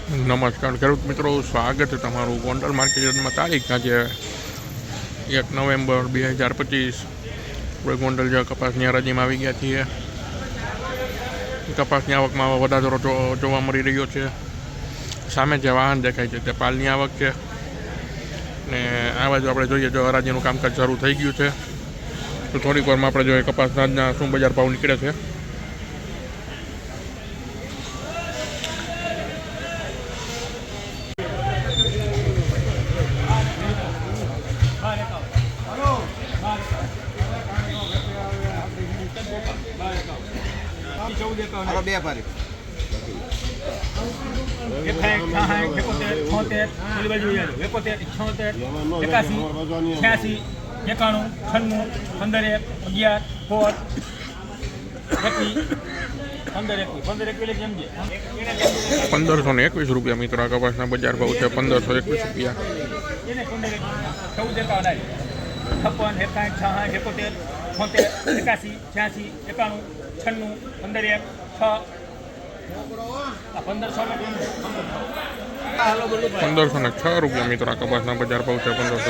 નમસ્કાર ખેડૂત મિત્રો, સ્વાગત છે તમારું ગોંડલ માર્કેટમાં. તારીખ આજે 1 નવેમ્બર 2025. આપણે ગોંડલ જે કપાસની હરાજીમાં આવી ગયા છીએ. કપાસની આવકમાં વધારો જોવા મળી રહ્યો છે. સામે જે વાહન દેખાય છે તે પાલની આવક છે. ને આ બાજુ આપણે જોઈએ જો હરાજીનું કામકાજ શરૂ થઈ ગયું છે. તો થોડીક વારમાં આપણે જોઈએ કપાસના શું બજાર ભાવ નીકળે છે. બે પારી ₹1521 મિત્રો. આ કપાસના બજાર ભાવ છે ₹1521. 1506 મિત્રો. આ કપાસના બજાર ભાવ છે 1541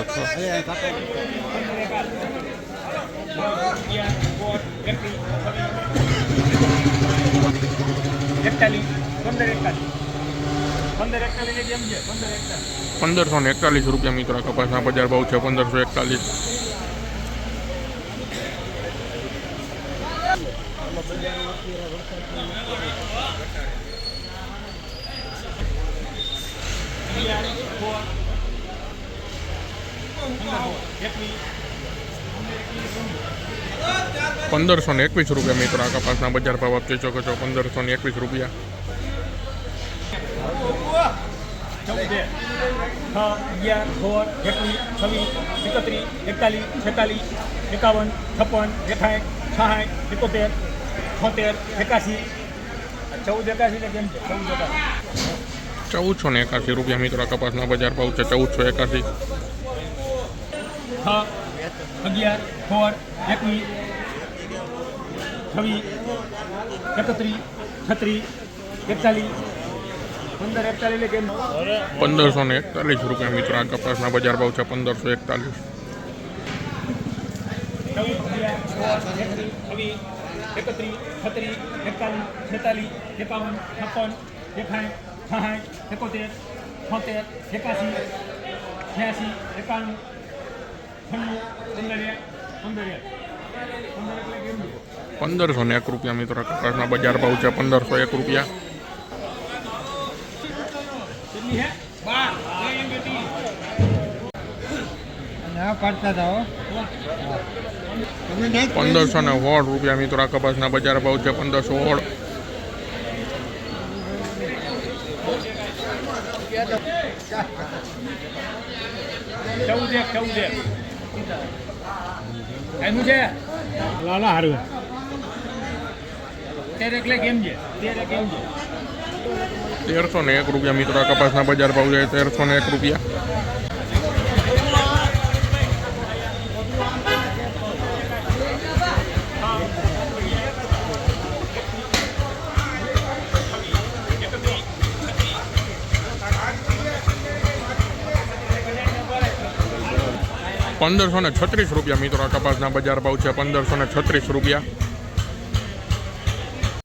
મિત્રો. આ કપાસના બજાર ભાવ છે 1541. ₹1521 મિત્રો. આ કપાસના બજાર ભાવ આપ જોઈ શકો છો ₹1521. ₹1481 મિત્રો. આ કપાસના બજાર ભાવ છે 1481. 1541 મિત્રો. આ કપાસના બજાર ભાવ છે 1541. ₹1501 મિત્રો. કપાસના બજાર ભાવ છે ₹1501. ₹1516 મિત્રો. આ કપાસના બજાર ભાવ છે 1516. ₹1301 મિત્રો. આ કપાસના બજાર ભાવ છે ₹1301. ₹1536 મિત્રો. આ કપાસના બજાર ભાવ છે ₹1536.